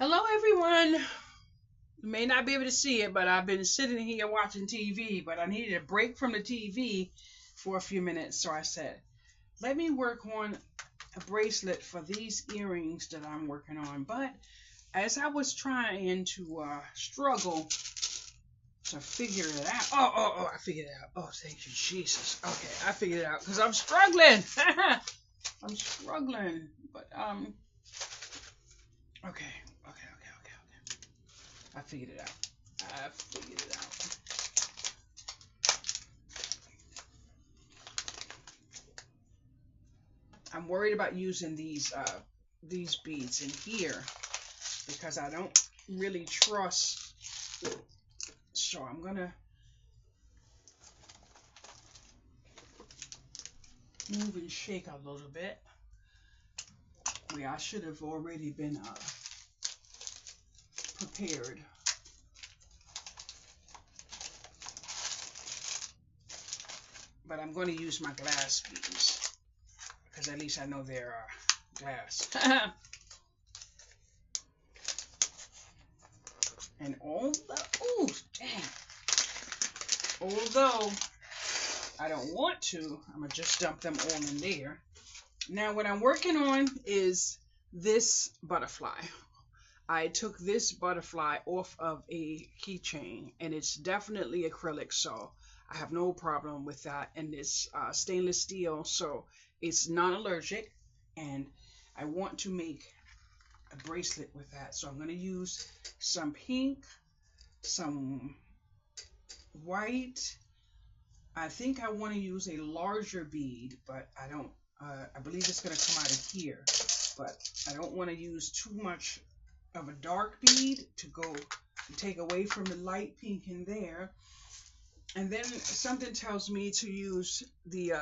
Hello, everyone. You may not be able to see it, but I've been sitting here watching TV, but I needed a break from the TV for a few minutes. So I said, let me work on a bracelet for these earrings that I'm working on. But as I was trying to struggle to figure it out, I figured it out. Oh, thank you, Jesus. Okay, I figured it out because I'm struggling. I'm struggling, but okay, okay. I figured it out. I figured it out. I'm worried about using these beads in here because I don't really trust. So I'm gonna move and shake a little bit. Where I should have already been prepared. But I'm going to use my glass beads because at least I know they're glass. And although I don't want to, I'm gonna just dump them all in there. Now what I'm working on is this butterfly. I took this butterfly off of a keychain and it's definitely acrylic, so I have no problem with that. And it's stainless steel, so it's non-allergic, and I want to make a bracelet with that. So I'm going to use some pink, some white. I think I want to use a larger bead, but I don't. I believe it's going to come out of here, but I don't want to use too much of a dark bead to take away from the light pink in there. And then something tells me to use the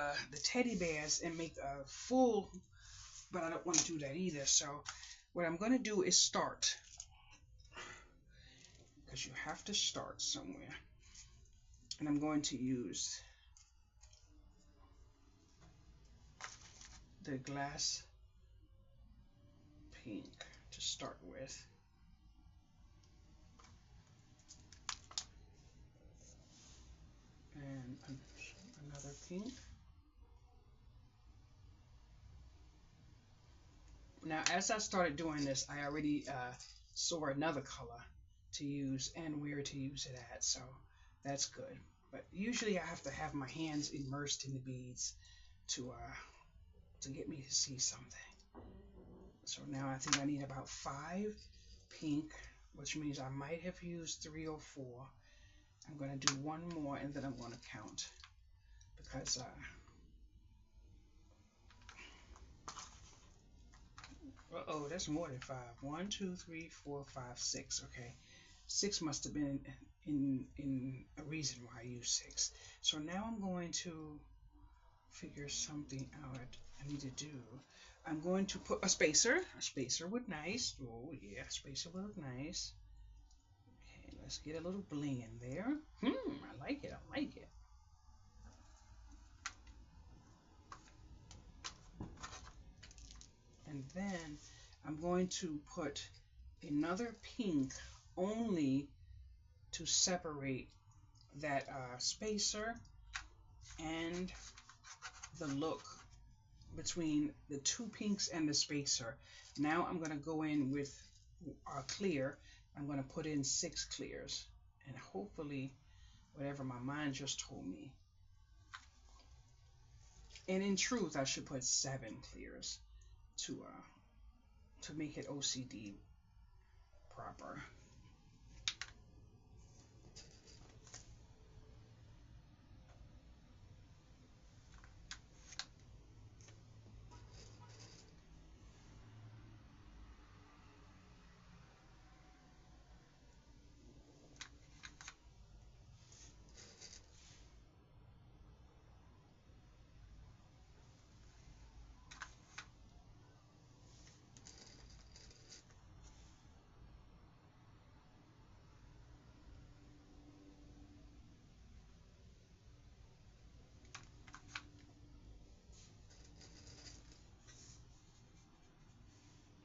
teddy bears and make a full, but I don't want to do that either. So what I'm going to do is start, because you have to start somewhere. And I'm going to use the glass pink to start with. And another pink. Now, as I started doing this, I already saw another color to use and where to use it at, so that's good. But usually I have to have my hands immersed in the beads to get me to see something. So now I think I need about 5 pink, which means I might have used 3 or 4. I'm going to do one more and then I'm going to count, because that's more than 5. 1, 2, 3, 4, 5, 6. Okay, 6 must have been in a reason why I used 6. So now I'm going to figure something out I need to do. I'm going to put a spacer. A spacer would nice. Oh yeah, a spacer would look nice. Okay, let's get a little bling in there. I like it. I like it. And then I'm going to put another pink only to separate that spacer and the look between the 2 pinks and the spacer. Now I'm going to go in with clear. I'm going to put in 6 clears, and hopefully whatever my mind just told me. And in truth, I should put 7 clears to make it OCD proper.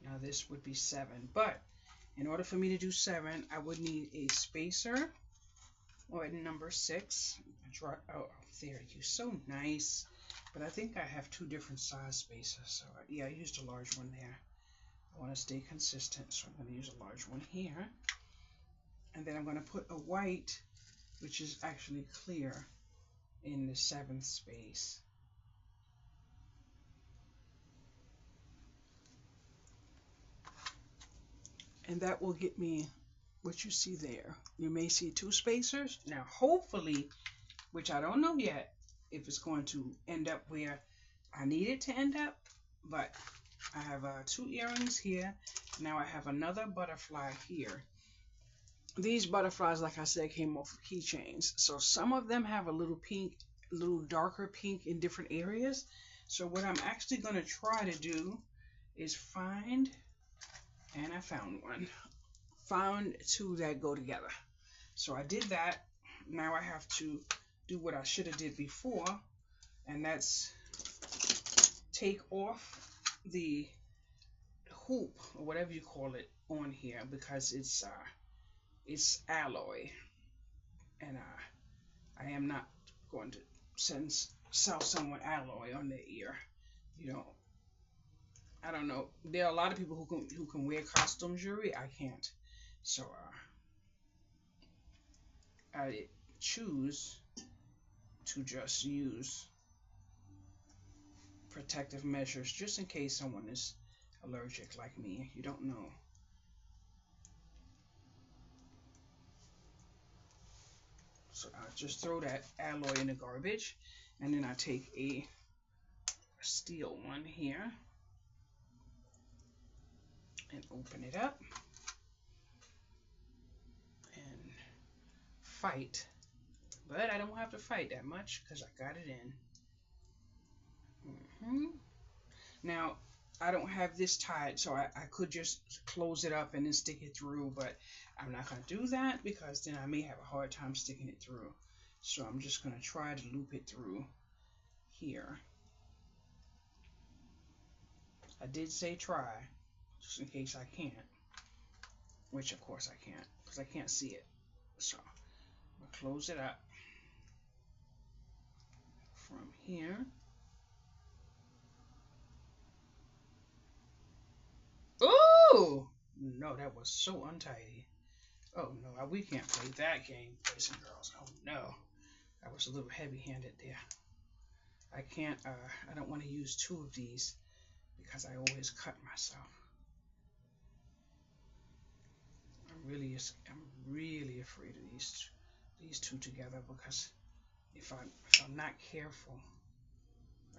Now this would be 7, but In order for me to do 7, I would need a spacer or a number 6. Oh, there, you're so nice. But I think I have 2 different size spacers. So yeah, I used a large one there. I want to stay consistent, so I'm going to use a large one here. And then I'm going to put a white, which is actually clear, in the 7th space. And that will get me what you see there. You may see 2 spacers. Now, hopefully, which I don't know yet, if it's going to end up where I need it to end up, but I have 2 earrings here. Now I have another butterfly here. These butterflies, like I said, came off of keychains. So some of them have a little pink, a little darker pink in different areas. So what I'm actually going to try to do is find, and I found one, found 2 that go together. So I did that. Now I have to do what I should have did before, and that's take off the hoop or whatever you call it on here, because it's alloy, and I am not going to sell someone alloy on their ear. You know, I don't know. There are a lot of people who can wear costume jewelry. I can't. So I choose to just use protective measures just in case someone is allergic like me. You don't know. So I just throw that alloy in the garbage, and then I take a steel one here and open it up and fight. But I don't have to fight that much because I got it in. Now, I don't have this tied, so I could just close it up and then stick it through, but I'm not going to do that because then I may have a hard time sticking it through. So I'm just going to try to loop it through here. I did say try, just in case I can't, which of course I can't because I can't see it. So I'll close it up from here. Oh! No, that was so untidy. Oh no, we can't play that game, boys and girls. Oh no, I was a little heavy-handed there. I can't, I don't want to use 2 of these because I always cut myself. I'm really afraid of these 2 together, because if I'm not careful,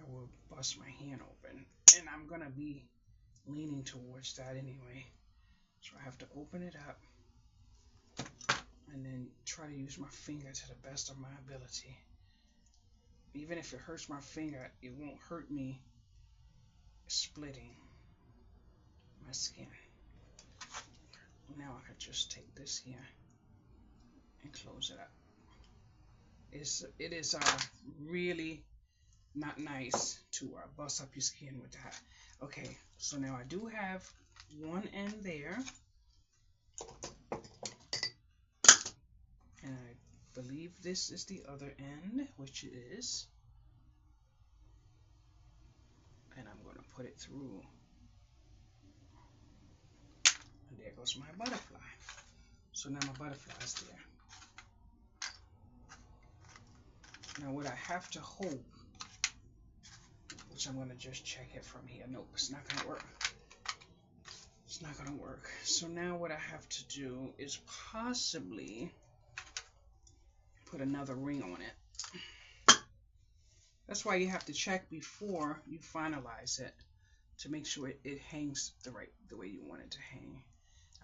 I will bust my hand open, and I'm gonna be leaning towards that anyway. So I have to open it up and then try to use my finger to the best of my ability. Even if it hurts my finger, it won't hurt me splitting my skin. Now I could just take this here and close it up. It is really not nice to bust up your skin with that. Okay, so now I do have one end there, and I believe this is the other end, which it is, and I'm going to put it through, and there goes my butterfly. So now my butterfly is there. Now what I have to hope, which I'm going to just check it from here. Nope, it's not going to work. It's not going to work. So now what I have to do is possibly put another ring on it. That's why you have to check before you finalize it to make sure it hangs the way you want it to hang.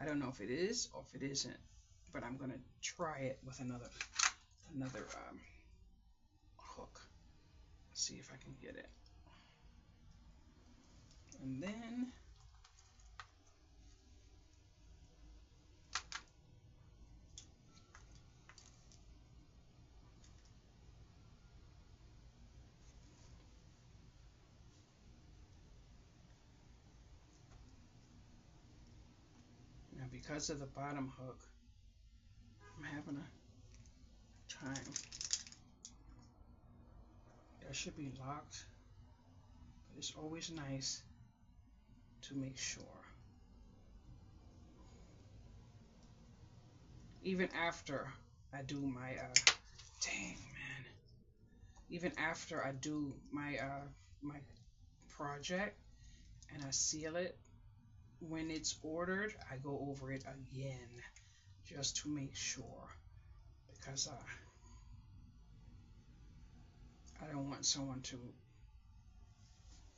I don't know if it is or if it isn't, but I'm going to try it with another hook. See if I can get it. And then because of the bottom hook, I'm having a time. That should be locked, but it's always nice to make sure. Even after I do my, dang man, even after I do my, my project and I seal it, when it's ordered, I go over it again just to make sure, because I don't want someone to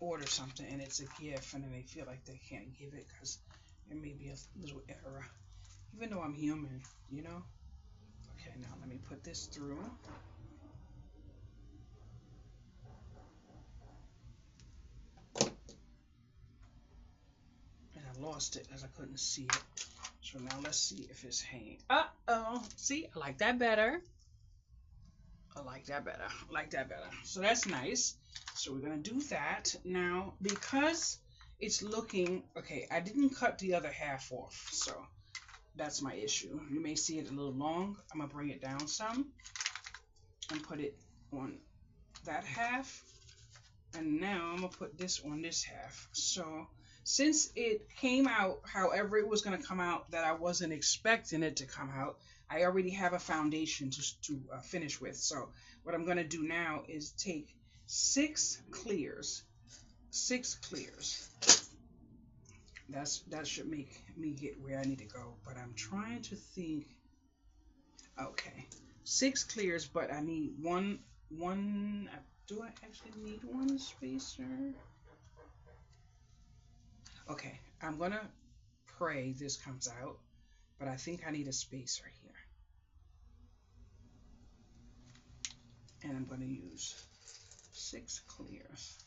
order something and it's a gift and then they feel like they can't give it because there may be a little error, even though I'm human, you know. Okay, now let me put this through. And I lost it as I couldn't see it. So now let's see if it's hanging. Uh-oh. See, I like that better. I like that better. I like that better. So that's nice. So we're going to do that. Now, because it's looking... Okay, I didn't cut the other half off. So that's my issue. You may see it a little long. I'm going to bring it down some and put it on that half. And now I'm going to put this on this half. So since it came out however it was going to come out, that I wasn't expecting it to come out, I already have a foundation to finish with. So what I'm going to do now is take 6 clears. 6 clears. That should make me get where I need to go. But I'm trying to think. Okay. 6 clears, but I need one. Do I actually need one spacer? Okay, I'm gonna pray this comes out, but I think I need a spacer here. And I'm gonna use 6 clears.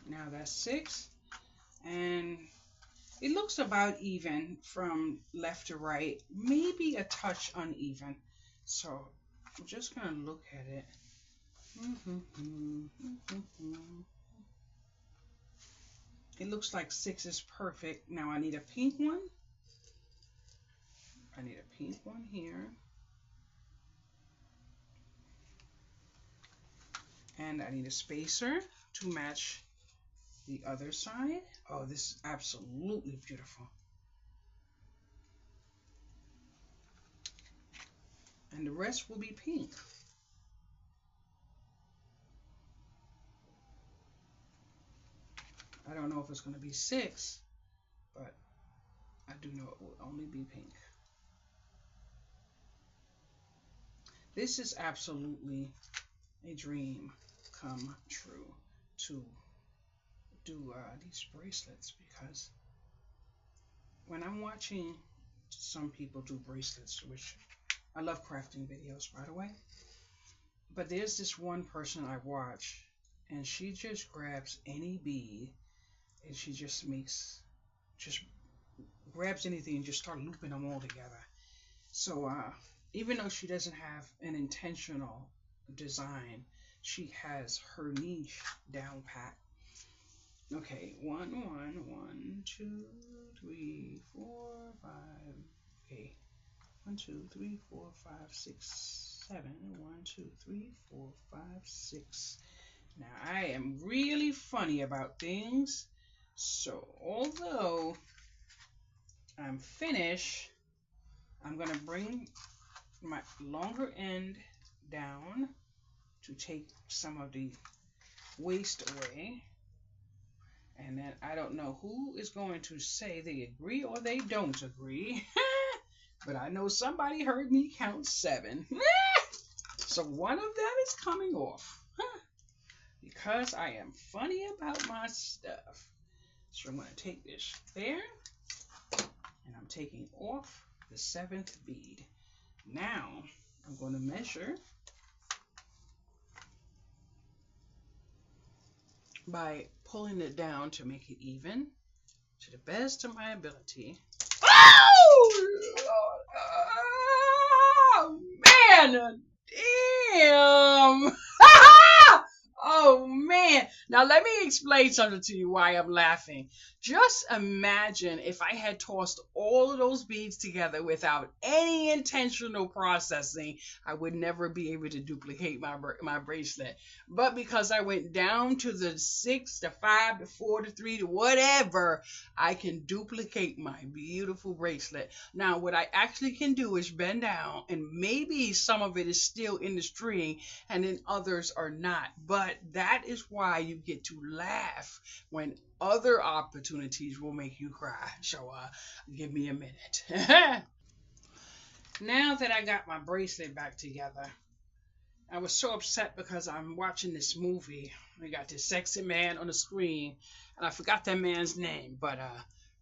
Now that's 6, and it looks about even from left to right, maybe a touch uneven. So I'm just gonna look at it. It looks like 6 is perfect. Now I need a pink one. I need a pink one here. And I need a spacer to match the other side. Oh, this is absolutely beautiful. And the rest will be pink. I don't know if it's going to be 6, but I do know it will only be pink. This is absolutely a dream come true to do these bracelets, because when I'm watching some people do bracelets, which I love crafting videos, by the way, but there's this one person I watch, and she just grabs any bead and she just grabs anything and just start looping them all together. So even though she doesn't have an intentional design, she has her niche down pat. Okay, 1, 2, 3, 4, 5. Okay, 1, 2, 3, 4, 5, 6, 7. 1, 2, 3, 4, 5, 6. Now I am really funny about things, so although I'm finished, I'm going to bring my longer end down to take some of the waste away. And then I don't know who is going to say they agree or they don't agree. But I know somebody heard me count 7. So one of them is coming off. Because I am funny about my stuff. So I'm going to take this there. And I'm taking off the 7th bead. Now I'm going to measure by pulling it down to make it even to the best of my ability. Oh man! Damn! Oh man! Now let me explain something to you why I'm laughing. Just imagine if I had tossed all of those beads together without any intentional processing, I would never be able to duplicate my bracelet. But because I went down to the 6, the 5, the 4, the 3, the whatever, I can duplicate my beautiful bracelet. Now what I actually can do is bend down, and maybe some of it is still in the string and then others are not. But that is why you get to laugh when other opportunities will make you cry. So give me a minute. Now that I got my bracelet back together, I was so upset because I'm watching this movie. We got this sexy man on the screen, and I forgot that man's name. But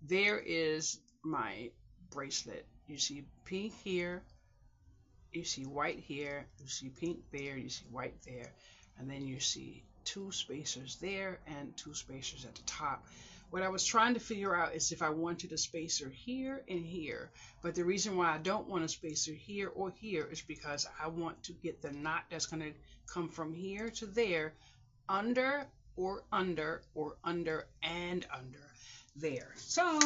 there is my bracelet. You see pink here, you see white here, you see pink there, you see white there, and then you see 2 spacers there and 2 spacers at the top. What I was trying to figure out is if I wanted a spacer here and here, but the reason why I don't want a spacer here or here is because I want to get the knot that's going to come from here to there under or under or under and under there. So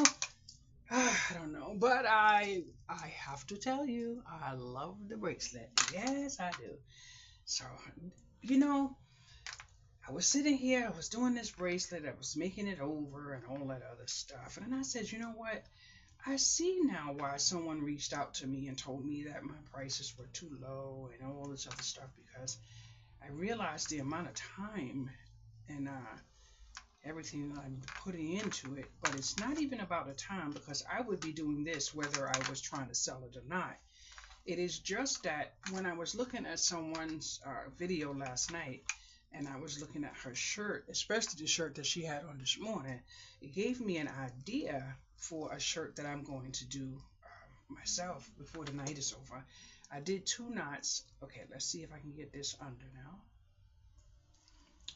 I don't know, but I have to tell you, I love the bracelet. Yes, I do. So, you know, I was sitting here, I was doing this bracelet, I was making it over and all that other stuff. And then I said, you know what? I see now why someone reached out to me and told me that my prices were too low and all this other stuff, because I realized the amount of time and everything I'm putting into it. But it's not even about the time, because I would be doing this whether I was trying to sell it or not. It is just that when I was looking at someone's video last night, and I was looking at her shirt, especially the shirt that she had on this morning, it gave me an idea for a shirt that I'm going to do myself before the night is over. I did 2 knots. Okay, let's see if I can get this under now.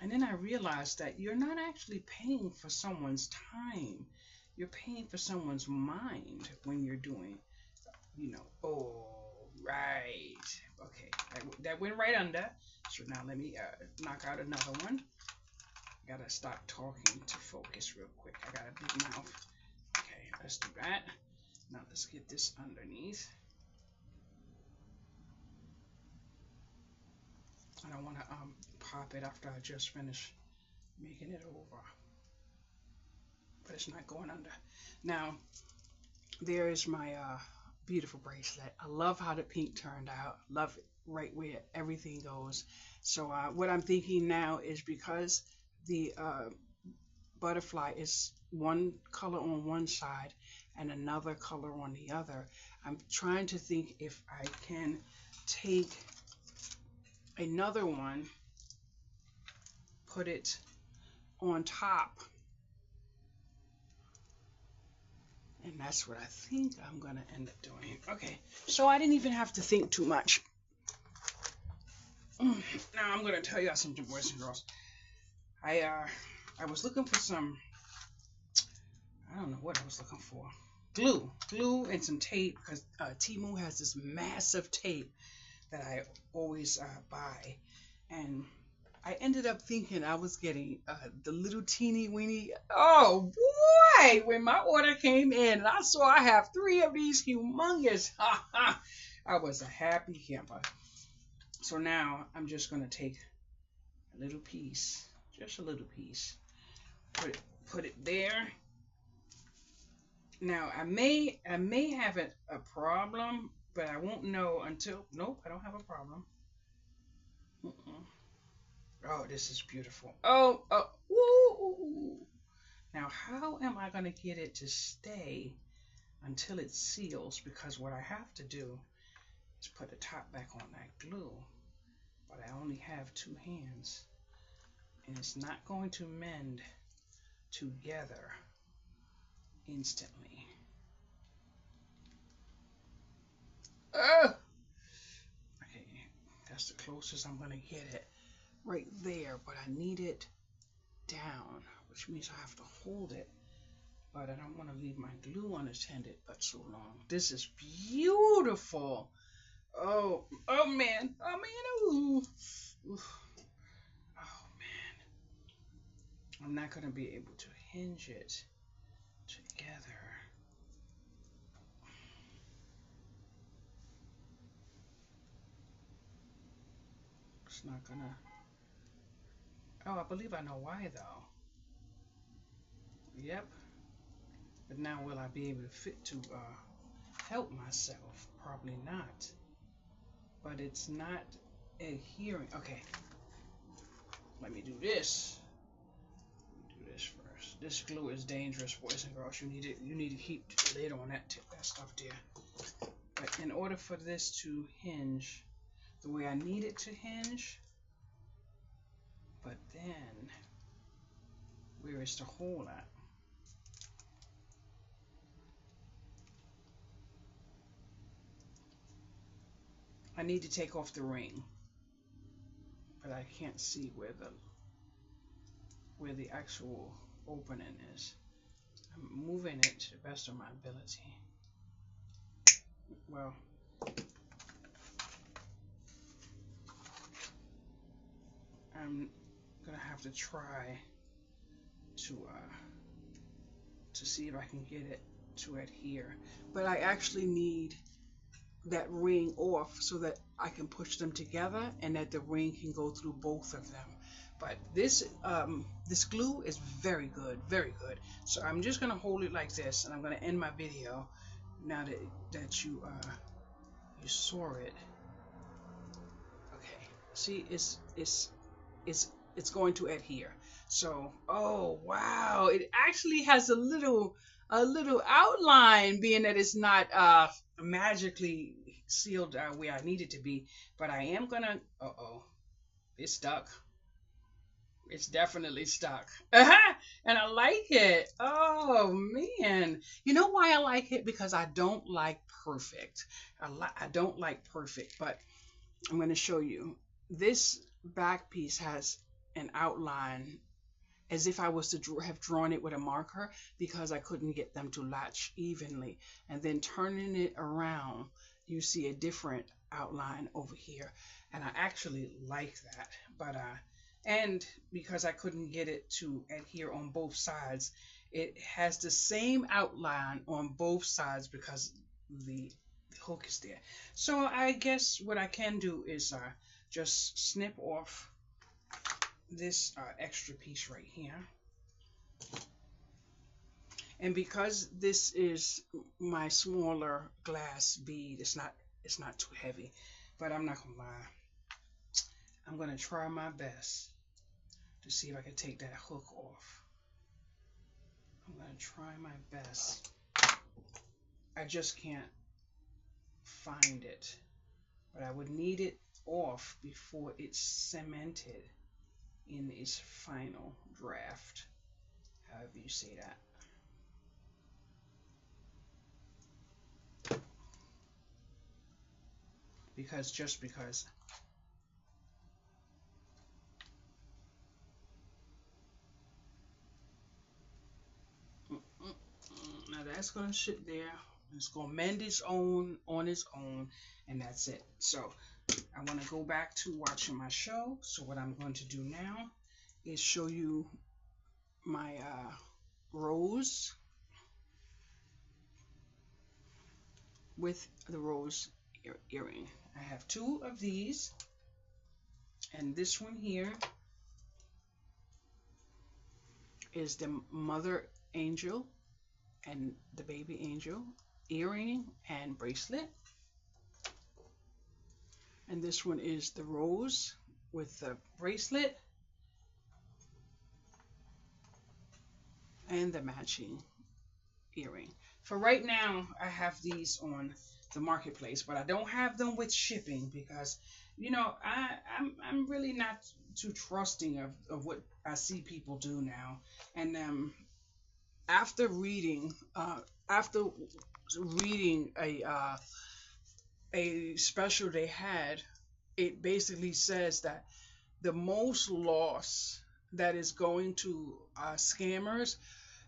And then I realized that you're not actually paying for someone's time. You're paying for someone's mind when you're doing, you know, oh, right. Okay, that went right under. So now let me knock out another one. I gotta stop talking to focus real quick. I got a big mouth. Okay, let's do that. Now let's get this underneath. I don't want to pop it after I just finished making it over. But it's not going under. Now, there is my beautiful bracelet. I love how the pink turned out. Love it right where everything goes. So what I'm thinking now is, because the butterfly is one color on one side and another color on the other, I'm trying to think if I can take another one, put it on top, and that's what I think I'm gonna end up doing. Okay, so I didn't even have to think too much. Now I'm gonna tell you something, boys and girls. I was looking for some, I don't know what I was looking for. Glue and some tape, because Temu has this massive tape that I always buy, and I ended up thinking I was getting the little teeny weeny. Oh boy! When my order came in and I saw I have 3 of these humongous, I was a happy camper. So now I'm just gonna take a little piece, just a little piece, put it there, Now I may have a problem, but I won't know until. Nope, I don't have a problem. Mm-mm. Oh, this is beautiful. Oh, oh, woo! Now, how am I going to get it to stay until it seals? Because what I have to do is put the top back on that glue, but I only have two hands, and it's not going to mend together instantly. Oh! Okay, that's the closest I'm going to get it. Right there, but I need it down, which means I have to hold it. But I don't want to leave my glue unattended but so long. This is beautiful. Oh, oh man, oh man, ooh. Oh man, I'm not gonna be able to hinge it together. It's not gonna. Oh, I believe I know why though. Yep. But now will I be able to fit to help myself? Probably not. But it's not adhering. Okay. Let me do this. Do this first. This glue is dangerous, boys and girls. You need it. You need to keep the lid on that stuff there. But in order for this to hinge the way I need it to hinge, but then where is the hole at? I need to take off the ring, but I can't see where the actual opening is. I'm moving it to the best of my ability. Well, I'm gonna have to try to see if I can get it to adhere. But I actually need that ring off so that I can push them together and that the ring can go through both of them. But this glue is very good, very good. So I'm just gonna hold it like this, and I'm gonna end my video now that you saw it. Okay, see, it's going to adhere. So, oh wow, it actually has a little outline, being that it's not magically sealed where I need it to be. But I am gonna. Uh-oh, it's stuck. It's definitely stuck. And I like it. Oh man. You know why I like it? Because I don't like perfect. I don't like perfect, but I'm going to show you. This back piece has an outline as if I was to have drawn it with a marker, because I couldn't get them to latch evenly. And then turning it around, you see a different outline over here. And I actually like that. But and because I couldn't get it to adhere on both sides, it has the same outline on both sides because the hook is there. So I guess what I can do is just snip off this extra piece right here. And because this is my smaller glass bead, it's not too heavy. But I'm not gonna lie, I'm gonna try my best to see if I can take that hook off. I'm gonna try my best. I just can't find it, but I would need it off before it's cemented in its final draft, however you say that. Just because now that's gonna sit there. It's gonna mend its own on its own, and that's it. So I want to go back to watching my show. So what I'm going to do now is show you my rose with the rose earring. I have two of these, and this one here is the mother angel, and the baby angel earring and bracelet. And this one is the rose with the bracelet and the matching earring. For right now, I have these on the marketplace, but I don't have them with shipping because, I'm really not too trusting of what I see people do now. And after reading, after reading a special they had, it basically says that the most loss that is going to scammers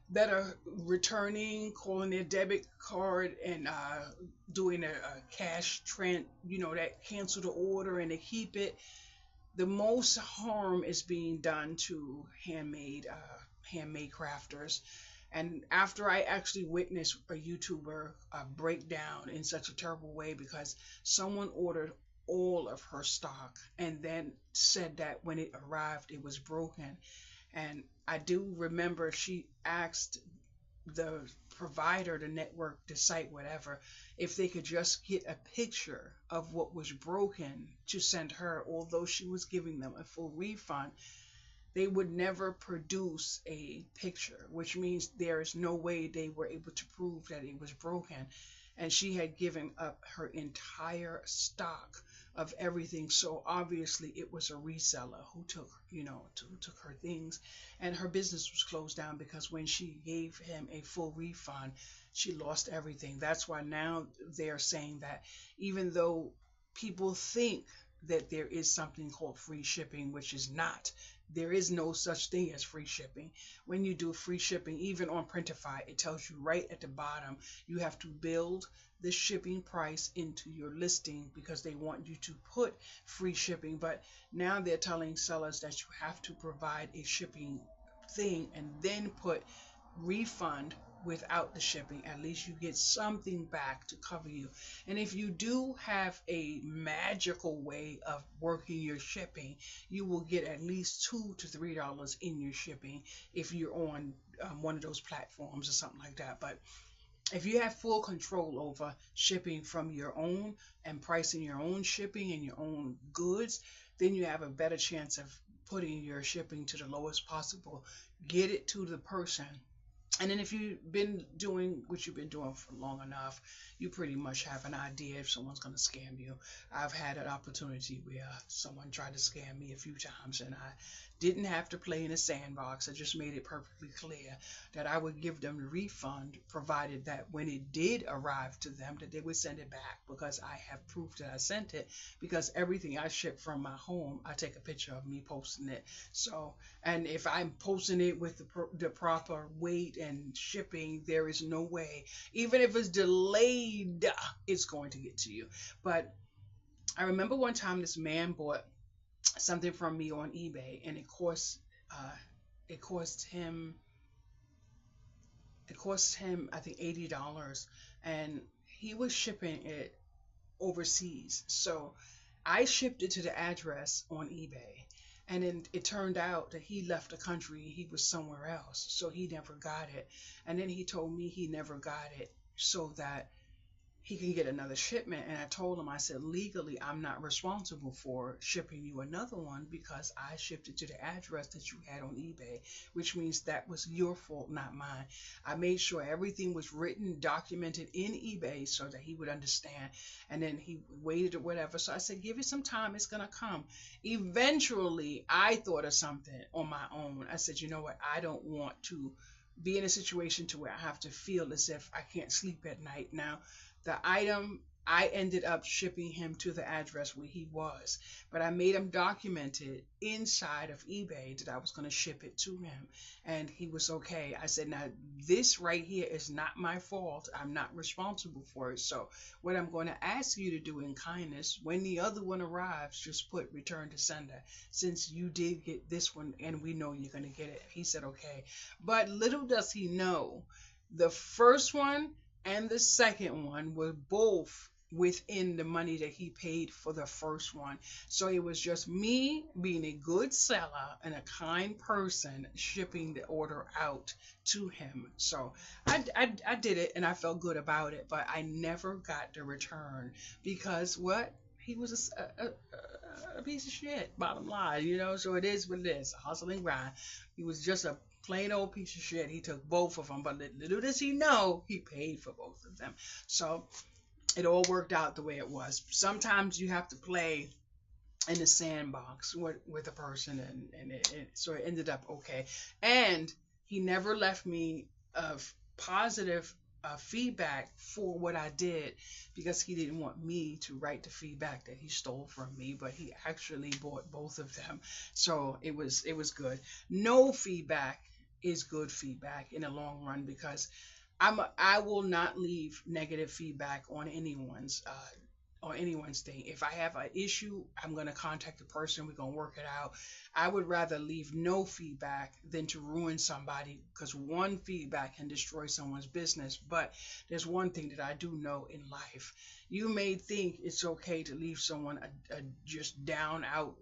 that are returning, calling their debit card and doing a cash that cancel the order and they keep it. The most harm is being done to handmade crafters. And after I actually witnessed a YouTuber break down in such a terrible way because someone ordered all of her stock and then said that when it arrived it was broken. And I do remember she asked the provider, the network, the site, whatever, if they could just get a picture of what was broken to send her, although she was giving them a full refund. They would never produce a picture, which means there is no way they were able to prove that it was broken. And she had given up her entire stock of everything. So obviously it was a reseller who took her things, and her business was closed down because when she gave him a full refund, she lost everything. That's why now they're saying that even though people think that there is something called free shipping, which is not. There is no such thing as free shipping. When you do free shipping, even on Printify, it tells you right at the bottom, you have to build the shipping price into your listing because they want you to put free shipping. But now they're telling sellers that you have to provide a shipping thing and then put refund without the shipping. At least you get something back to cover you. And if you do have a magical way of working your shipping, you will get at least $2 to $3 in your shipping if you're on one of those platforms or something like that. But if you have full control over shipping from your own and pricing your own shipping and your own goods, then you have a better chance of putting your shipping to the lowest possible. Get it to the person. And then if you've been doing what you've been doing for long enough, you pretty much have an idea if someone's going to scam you. I've had an opportunity where someone tried to scam me a few times, and I didn't have to play in a sandbox. I just made it perfectly clear that I would give them the refund, provided that when it did arrive to them, that they would send it back because I have proof that I sent it. Because everything I ship from my home, I take a picture of me posting it. So, and if I'm posting it with the proper weight and shipping, there is no way, even if it's delayed, it's going to get to you. But I remember one time this man bought something from me on eBay, and it cost him I think $80, and he was shipping it overseas. So I shipped it to the address on eBay. And then it turned out that he left the country. He was somewhere else. So he never got it. And then he told me he never got it so that he can get another shipment. And I told him, I said, legally, I'm not responsible for shipping you another one because I shipped it to the address that you had on eBay, which means that was your fault, not mine. I made sure everything was written, documented in eBay so that he would understand. And then he waited or whatever. So I said, give it some time. It's going to come. Eventually, I thought of something on my own. I said, you know what? I don't want to be in a situation to where I have to feel as if I can't sleep at night. Now, the item, I ended up shipping him to the address where he was, but I made him document it inside of eBay that I was going to ship it to him, and he was okay. I said, now this right here is not my fault. I'm not responsible for it. So what I'm going to ask you to do in kindness, when the other one arrives, just put return to sender, since you did get this one and we know you're going to get it. He said, okay. But little does he know, the first one and the second one were both within the money that he paid for the first one. So it was just me being a good seller and a kind person shipping the order out to him. So I did it and I felt good about it, but I never got the return because what? He was a piece of shit, bottom line, so it is what it is, a hustle and grind. He was just a plain old piece of shit. He took both of them, but little does he know, he paid for both of them. So it all worked out the way it was. Sometimes you have to play in the sandbox with a person, and so it ended up okay. And he never left me positive feedback for what I did because he didn't want me to write the feedback that he stole from me, but he actually bought both of them. So it was good. No feedback is good feedback in the long run because I will not leave negative feedback on anyone's thing. If I have an issue, I'm going to contact the person. We're going to work it out. I would rather leave no feedback than to ruin somebody because one feedback can destroy someone's business. But there's one thing that I do know in life. You may think it's okay to leave someone a just down out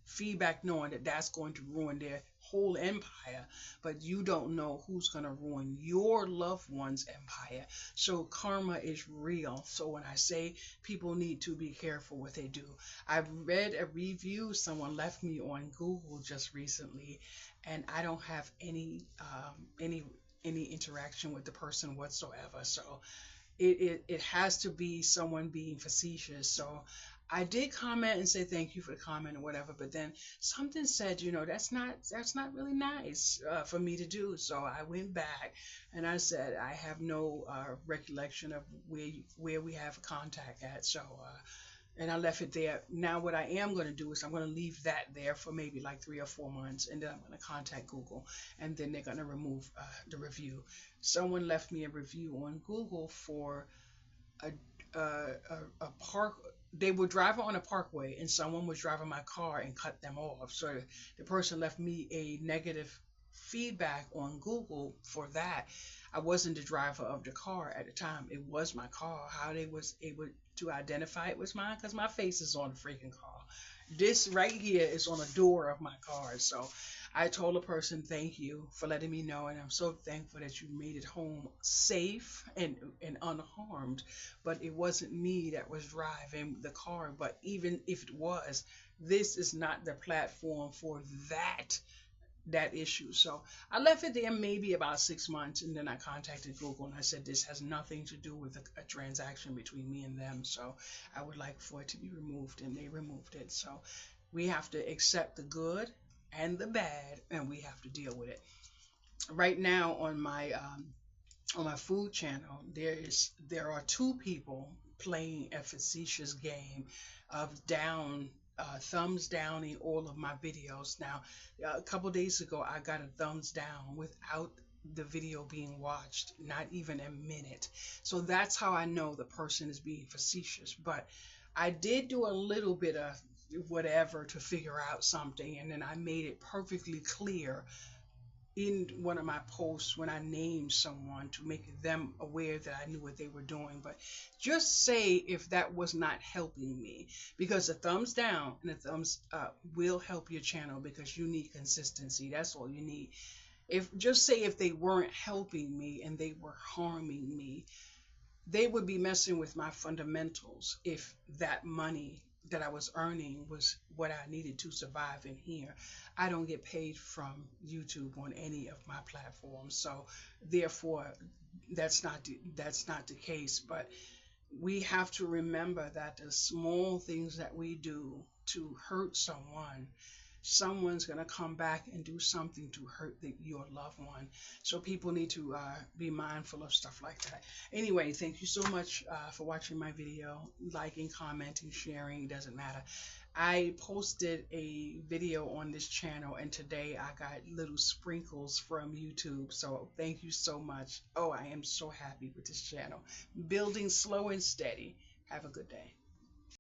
feedback knowing that that's going to ruin their whole empire, but you don't know who's going to ruin your loved one's empire. So karma is real. So when I say people need to be careful what they do, I've read a review someone left me on Google just recently, and I don't have any interaction with the person whatsoever. So it has to be someone being facetious. So I did comment and say thank you for the comment or whatever, but then something said, that's not really nice for me to do. So I went back and I said I have no recollection of where we have contact at. So and I left it there. Now what I am going to do is I'm going to leave that there for maybe like 3 or 4 months, and then I'm going to contact Google, and then they're going to remove the review. Someone left me a review on Google for a a park. They were driving on a parkway and someone was driving my car and cut them off. So the person left me a negative feedback on Google for that. I wasn't the driver of the car at the time. It was my car. How they was able to identify it was mine because my face is on the freaking car. This right here is on the door of my car. So I told the person, thank you for letting me know, and I'm so thankful that you made it home safe and unharmed. But it wasn't me that was driving the car. But even if it was, this is not the platform for that issue. So I left it there maybe about 6 months, and then I contacted Google and I said this has nothing to do with a transaction between me and them. So I would like for it to be removed, and they removed it. So we have to accept the good and the bad, and we have to deal with it. Right now on my food channel, there are two people playing a facetious game of thumbs downing all of my videos. Now, a couple days ago, I got a thumbs down without the video being watched, not even a minute. So that's how I know the person is being facetious. But I did do a little bit of whatever to figure out something, and then I made it perfectly clear in one of my posts when I named someone to make them aware that I knew what they were doing. But just say if that was not helping me, because a thumbs down and a thumbs up will help your channel because you need consistency. That's all you need. If they weren't helping me and they were harming me, they would be messing with my fundamentals if that money that I was earning was what I needed to survive in here. I don't get paid from YouTube on any of my platforms, so therefore that's not the case. But we have to remember that the small things that we do to hurt someone's going to come back and do something to hurt your loved one. So people need to be mindful of stuff like that. Anyway, thank you so much for watching my video. Liking, commenting, sharing, doesn't matter. I posted a video on this channel, and today I got little sprinkles from YouTube. So thank you so much. Oh, I am so happy with this channel. Building slow and steady. Have a good day.